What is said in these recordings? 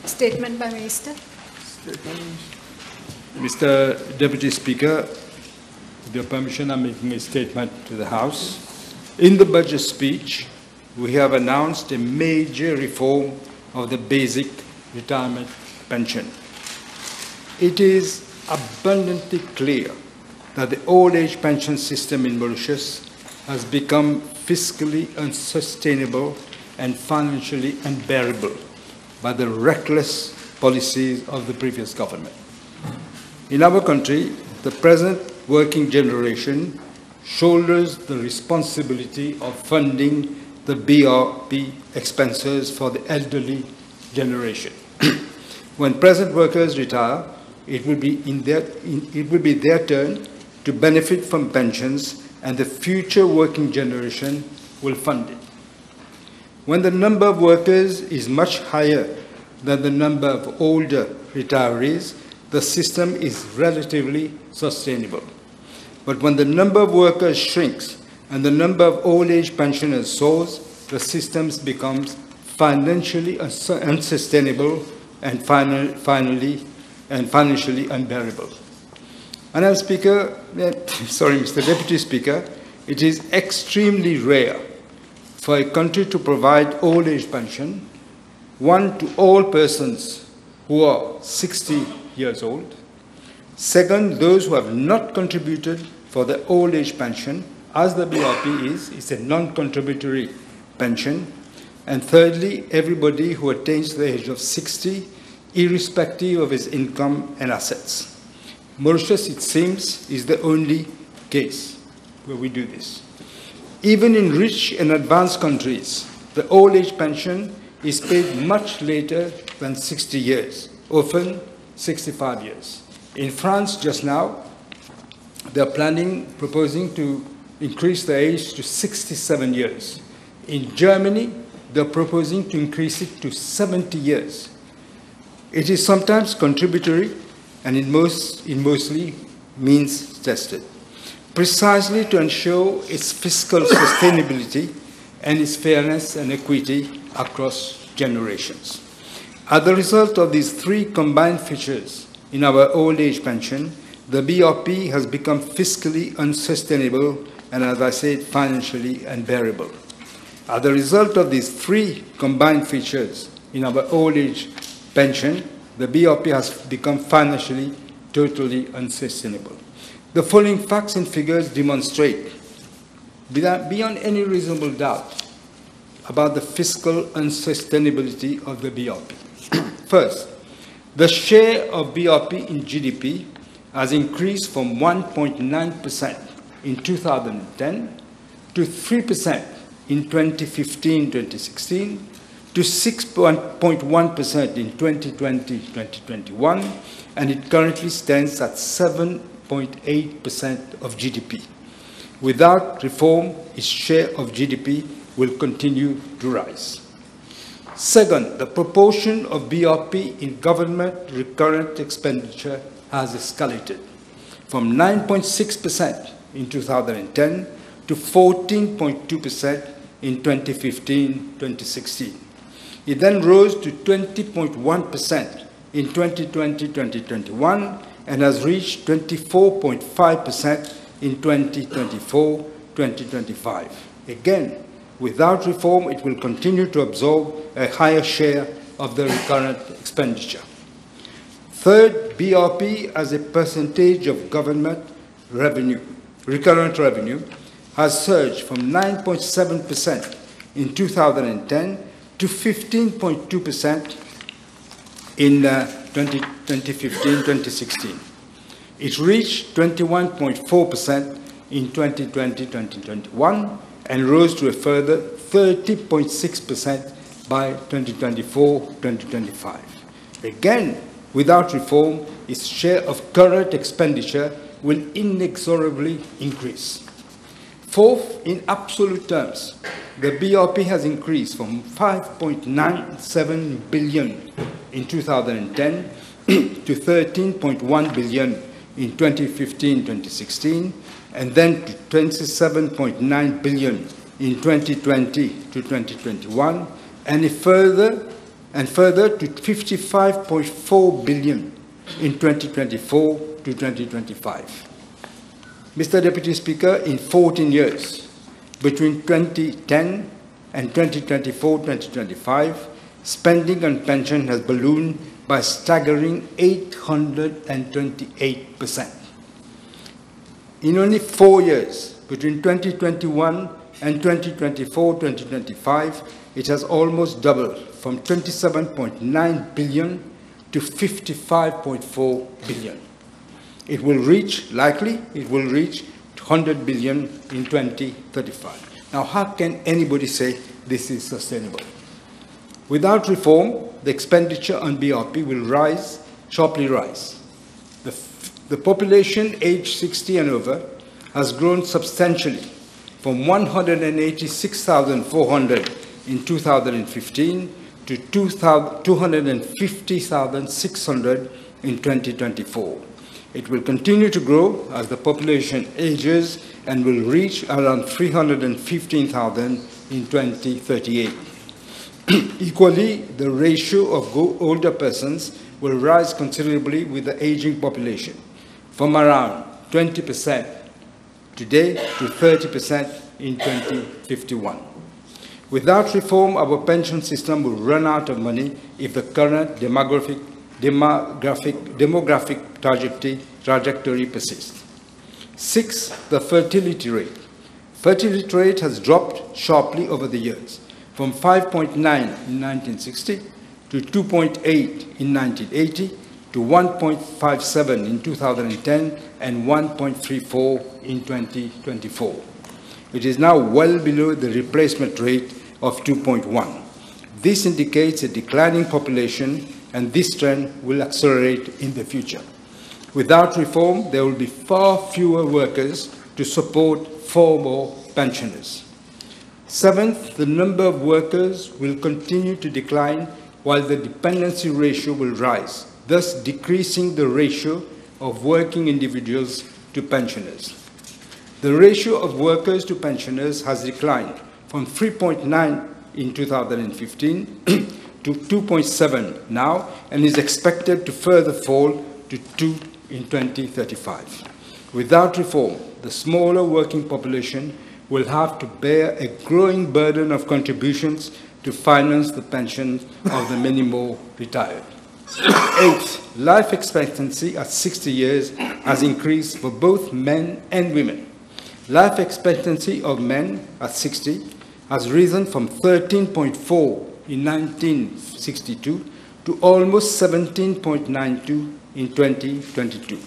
Statement by Minister. Mr. Deputy Speaker, with your permission, I'm making a statement to the House. In the budget speech, we have announced a major reform of the basic retirement pension. It is abundantly clear that the old age pension system in Mauritius has become fiscally unsustainable and financially unbearable by the reckless policies of the previous government. In our country, the present working generation shoulders the responsibility of funding the BRP expenses for the elderly generation. When present workers retire, it will be their turn to benefit from pensions, and the future working generation will fund it. When the number of workers is much higher than the number of older retirees, the system is relatively sustainable. But when the number of workers shrinks and the number of old age pensioners soars, the system becomes financially unsustainable and financially unbearable. Madam Speaker, Mr. Deputy Speaker, it is extremely rare for a country to provide old age pension, one, to all persons who are 60 years old. Second, those who have not contributed for the old age pension, as the BRP is, it's a non-contributory pension. And thirdly, everybody who attains the age of 60, irrespective of his income and assets. Mauritius, it seems, is the only case where we do this. Even in rich and advanced countries, the old age pension is paid much later than 60 years, often 65 years. In France, just now, they are proposing to increase the age to 67 years. In Germany, they are proposing to increase it to 70 years. It is sometimes contributory, and it mostly means tested, precisely to ensure its fiscal sustainability and its fairness and equity across generations. As a result of these three combined features in our old age pension, the BRP has become fiscally unsustainable and, as I said, financially unbearable. As a result of these three combined features in our old age pension, the BRP has become financially totally unsustainable. The following facts and figures demonstrate, beyond any reasonable doubt, about the fiscal unsustainability of the BRP. First, the share of BRP in GDP has increased from 1.9% in 2010 to 3% in 2015-2016 to 6.1% in 2020-2021, and it currently stands at 7.8% of GDP. Without reform, its share of GDP will continue to rise. Second, the proportion of BRP in government recurrent expenditure has escalated from 9.6% in 2010 to 14.2% in 2015-2016. It then rose to 20.1% in 2020-2021 and has reached 24.5% in 2024-2025. Again, without reform, it will continue to absorb a higher share of the recurrent expenditure. Third, BRP as a percentage of government revenue, recurrent revenue, has surged from 9.7% in 2010 to 15.2% in 2015-2016. It reached 21.4% in 2020-2021 and rose to a further 30.6% by 2024-2025. Again, without reform, its share of current expenditure will inexorably increase. Fourth, in absolute terms, the BRP has increased from 5.97 billion in 2010 to 13.1 billion in 2015-2016, and then to 27.9 billion in 2020 to 2021, and a further and further to 55.4 billion in 2024 to 2025. Mr. Deputy Speaker, in 14 years, between 2010 and 2024-2025, spending on pension has ballooned by a staggering 828%. In only 4 years, between 2021 and 2024-2025, it has almost doubled from 27.9 billion to 55.4 billion. It will reach 100 billion in 2035. Now, how can anybody say this is sustainable? Without reform, the expenditure on BRP will sharply rise. The population aged 60 and over has grown substantially from 186,400 in 2015 to 250,600 in 2024. It will continue to grow as the population ages and will reach around 315,000 in 2038. Equally, the ratio of older persons will rise considerably with the aging population, from around 20% today to 30% in 2051. Without reform, our pension system will run out of money if the current demographic trajectory persists. 6, the fertility rate. Fertility rate has dropped sharply over the years, from 5.9 in 1960 to 2.8 in 1980 to 1.57 in 2010 and 1.34 in 2024. It is now well below the replacement rate of 2.1. This indicates a declining population, and this trend will accelerate in the future. Without reform, there will be far fewer workers to support 4 more pensioners. 7th, the number of workers will continue to decline while the dependency ratio will rise, thus decreasing the ratio of working individuals to pensioners. The ratio of workers to pensioners has declined from 3.9 in 2015 to 2.7 now, and is expected to further fall to 2 in 2035. Without reform, the smaller working population will have to bear a growing burden of contributions to finance the pensions of the many more retired. 8th, life expectancy at 60 years has increased for both men and women. Life expectancy of men at 60 has risen from 13.4 in 1962 to almost 17.92 in 2022.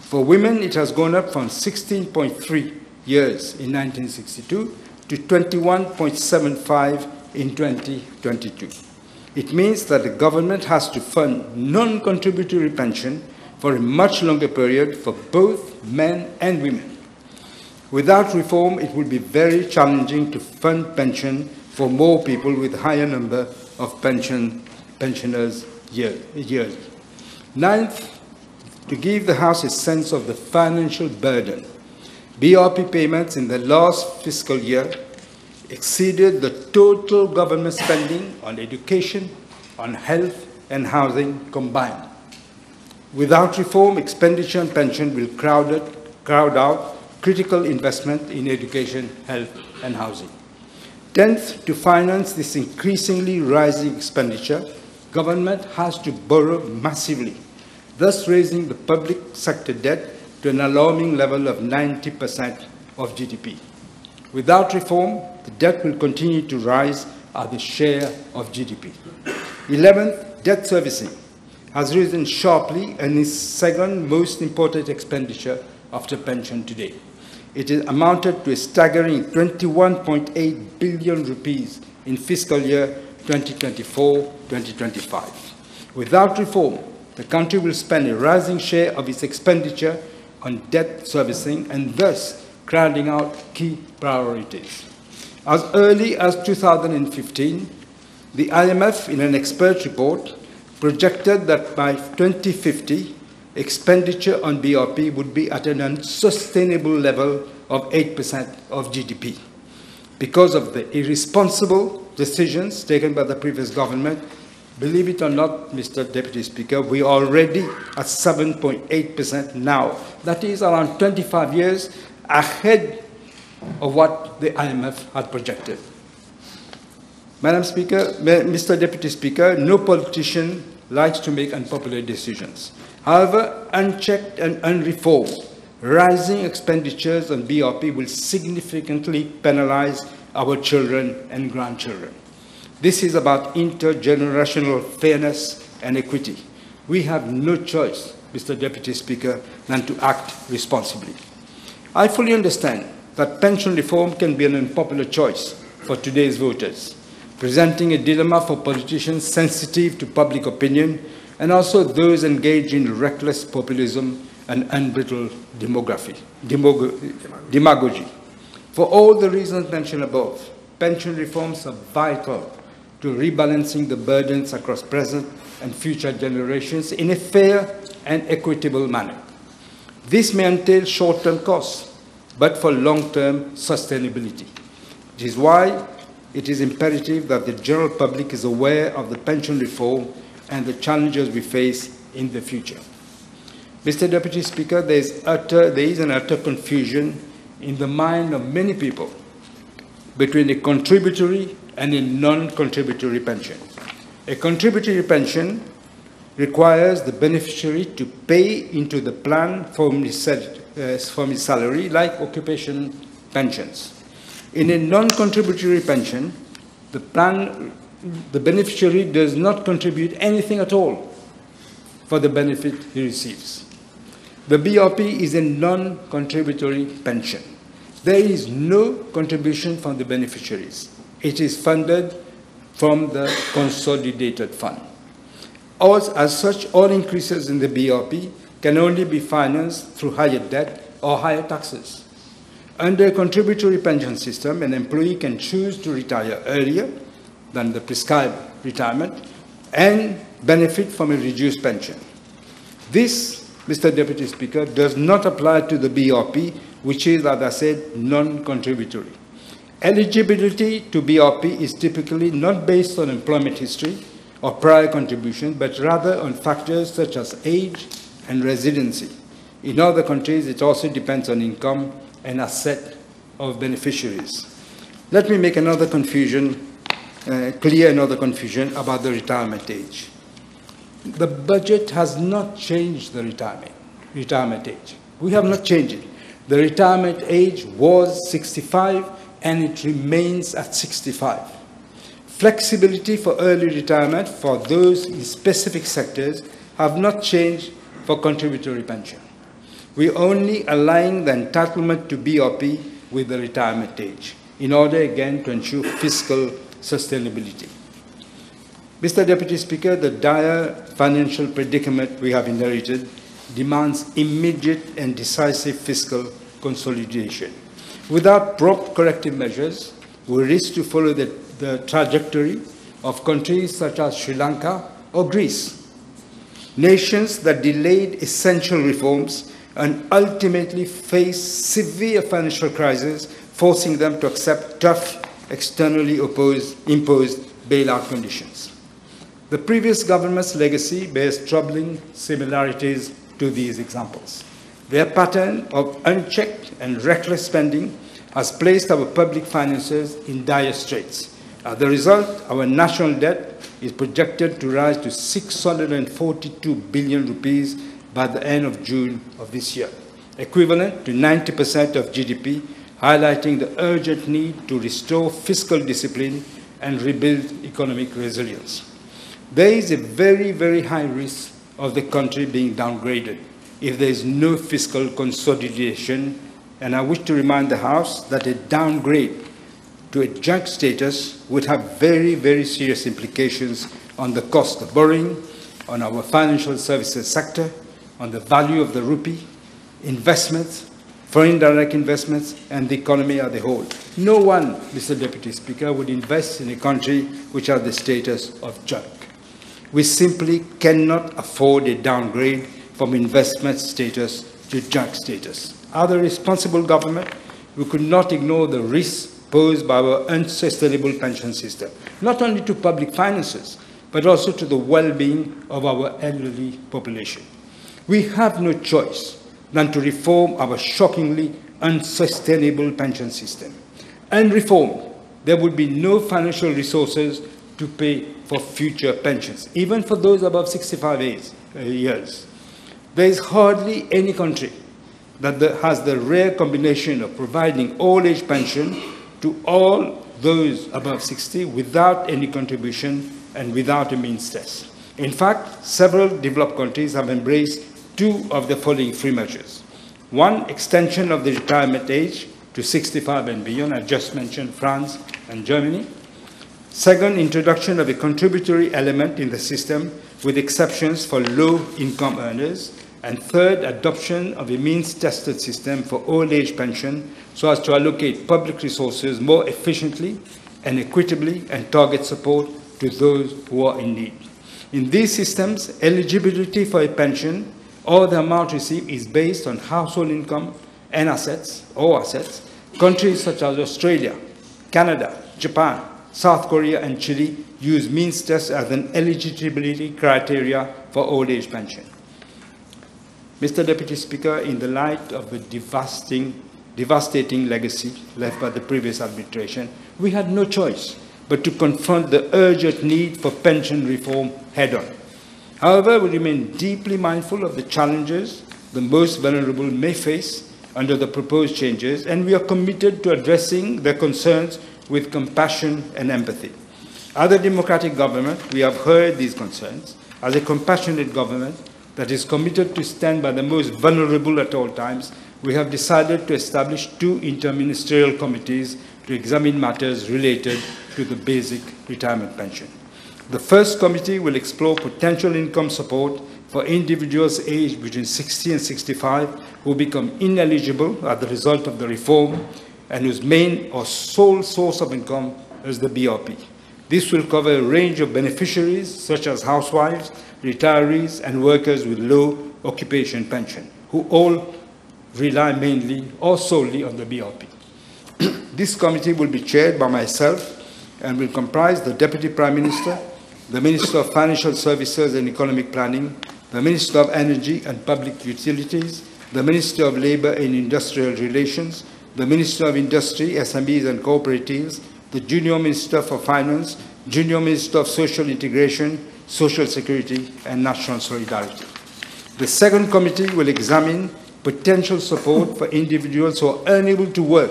For women, it has gone up from 16.3 years in 1962 to 21.75 in 2022. It means that the government has to fund non-contributory pension for a much longer period for both men and women. Without reform, it will be very challenging to fund pension for more people with a higher number of pensioners yearly. 9th, to give the House a sense of the financial burden, BRP payments in the last fiscal year exceeded the total government spending on education, on health and housing combined. Without reform, expenditure on pension will crowd out critical investment in education, health and housing. 10th, to finance this increasingly rising expenditure, government has to borrow massively, thus raising the public sector debt to an alarming level of 90% of GDP. Without reform, the debt will continue to rise as a share of GDP. 11th, debt servicing has risen sharply and is second most important expenditure after pension today. It is amounted to a staggering 21.8 billion rupees in fiscal year 2024-2025. Without reform, the country will spend a rising share of its expenditure on debt servicing and thus crowding out key priorities. As early as 2015, the IMF, in an expert report, projected that by 2050, expenditure on BRP would be at an unsustainable level of 8% of GDP because of the irresponsible decisions taken by the previous government Believe it or not, Mr. Deputy Speaker, we are already at 7.8% now. That is around 25 years ahead of what the IMF had projected. Madam Speaker, Mr. Deputy Speaker, no politician likes to make unpopular decisions. However, unchecked and unreformed, rising expenditures on BRP will significantly penalize our children and grandchildren. This is about intergenerational fairness and equity. We have no choice, Mr. Deputy Speaker, than to act responsibly. I fully understand that pension reform can be an unpopular choice for today's voters, presenting a dilemma for politicians sensitive to public opinion and also those engaged in reckless populism and unbridled demagogy. For all the reasons mentioned above, pension reforms are vital to rebalancing the burdens across present and future generations in a fair and equitable manner. This may entail short-term costs, but for long-term sustainability. It is why it is imperative that the general public is aware of the pension reform and the challenges we face in the future. Mr. Deputy Speaker, there is an utter confusion in the mind of many people between a contributory and a non-contributory pension. A contributory pension requires the beneficiary to pay into the plan from his salary, like occupation pensions. In a non-contributory pension, the beneficiary does not contribute anything at all for the benefit he receives. The BRP is a non-contributory pension. There is no contribution from the beneficiaries. It is funded from the consolidated fund. As such, all increases in the BRP can only be financed through higher debt or higher taxes. Under a contributory pension system, an employee can choose to retire earlier than the prescribed retirement and benefit from a reduced pension. This, Mr. Deputy Speaker, does not apply to the BRP, which is, as I said, non-contributory. Eligibility to BRP is typically not based on employment history or prior contribution, but rather on factors such as age and residency. In other countries, it also depends on income and asset of beneficiaries. Let me make another confusion, clear another confusion about the retirement age. The budget has not changed the retirement age. We have not changed it. The retirement age was 65 and it remains at 65. Flexibility for early retirement for those in specific sectors have not changed for contributory pension. We only align the entitlement to BRP with the retirement age in order, again, to ensure fiscal sustainability. Mr. Deputy Speaker, the dire financial predicament we have inherited demands immediate and decisive fiscal consolidation. Without prompt corrective measures, we risk to follow the trajectory of countries such as Sri Lanka or Greece, nations that delayed essential reforms and ultimately faced severe financial crises, forcing them to accept tough, externally imposed bailout conditions. The previous government's legacy bears troubling similarities to these examples. Their pattern of unchecked and reckless spending has placed our public finances in dire straits. As a result, our national debt is projected to rise to 642 billion rupees by the end of June of this year, equivalent to 90% of GDP, highlighting the urgent need to restore fiscal discipline and rebuild economic resilience. There is a very, very high risk of the country being downgraded if there is no fiscal consolidation, and I wish to remind the House that a downgrade to a junk status would have very, very serious implications on the cost of borrowing, on our financial services sector, on the value of the rupee, investments, foreign direct investments, and the economy as a whole. No one, Mr. Deputy Speaker, would invest in a country which has the status of junk. We simply cannot afford a downgrade from investment status to junk status. As a responsible government, we could not ignore the risks posed by our unsustainable pension system, not only to public finances, but also to the well-being of our elderly population. We have no choice than to reform our shockingly unsustainable pension system. Unreformed, there would be no financial resources to pay for future pensions, even for those above 65 years. There is hardly any country that has the rare combination of providing old-age pension to all those above 60 without any contribution and without a means test. In fact, several developed countries have embraced two of the following three measures. One, extension of the retirement age to 65 and beyond. I just mentioned France and Germany. Second, introduction of a contributory element in the system with exceptions for low-income earners. And third, adoption of a means-tested system for old-age pension so as to allocate public resources more efficiently and equitably and target support to those who are in need. In these systems, eligibility for a pension or the amount received is based on household income and assets. Countries such as Australia, Canada, Japan, South Korea, and Chile use means test as an eligibility criteria for old-age pension. Mr. Deputy Speaker, in the light of the devastating legacy left by the previous administration, we had no choice but to confront the urgent need for pension reform head-on. However, we remain deeply mindful of the challenges the most vulnerable may face under the proposed changes, and we are committed to addressing their concerns with compassion and empathy. As a democratic government, we have heard these concerns. As a compassionate government that is committed to stand by the most vulnerable at all times, we have decided to establish two interministerial committees to examine matters related to the basic retirement pension. The first committee will explore potential income support for individuals aged between 60 and 65 who become ineligible as the result of the reform and whose main or sole source of income is the BRP. This will cover a range of beneficiaries such as housewives, retirees, and workers with low occupation pension, who all rely mainly or solely on the BRP. This committee will be chaired by myself and will comprise the Deputy Prime Minister, the Minister of Financial Services and Economic Planning, the Minister of Energy and Public Utilities, the Minister of Labour and Industrial Relations, the Minister of Industry, SMEs and Cooperatives, the Junior Minister for Finance, Junior Minister of Social Integration, Social Security and National Solidarity. The second committee will examine potential support for individuals who are unable to work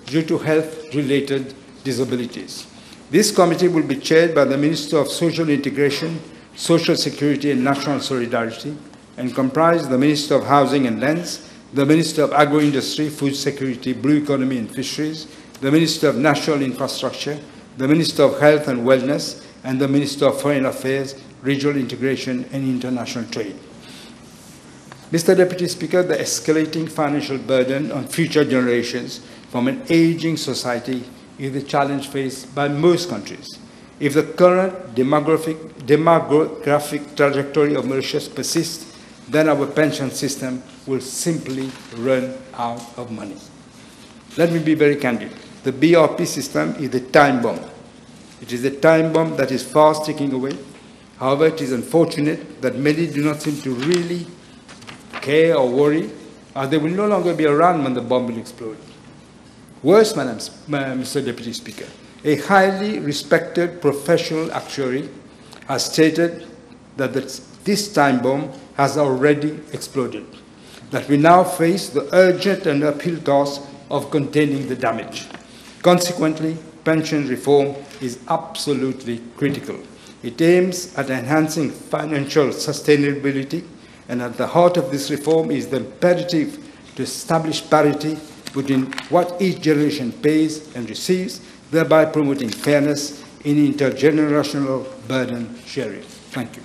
due to health-related disabilities. This committee will be chaired by the Minister of Social Integration, Social Security and National Solidarity and comprise the Minister of Housing and Lands, the Minister of Agro-Industry, Food Security, Blue Economy and Fisheries, the Minister of National Infrastructure, the Minister of Health and Wellness, and the Minister of Foreign Affairs, Regional Integration and International Trade. Mr. Deputy Speaker, the escalating financial burden on future generations from an aging society is the challenge faced by most countries. If the current demographic trajectory of Mauritius persists, then our pension system will simply run out of money. Let me be very candid. The BRP system is a time bomb. It is a time bomb that is fast ticking away. However, it is unfortunate that many do not seem to really care or worry, as they will no longer be around when the bomb will explode. Worse, Mr. Deputy Speaker, a highly respected professional actuary has stated that this time bomb has already exploded, that we now face the urgent and uphill task of containing the damage. Consequently, pension reform is absolutely critical. It aims at enhancing financial sustainability, and at the heart of this reform is the imperative to establish parity between what each generation pays and receives, thereby promoting fairness in intergenerational burden sharing. Thank you.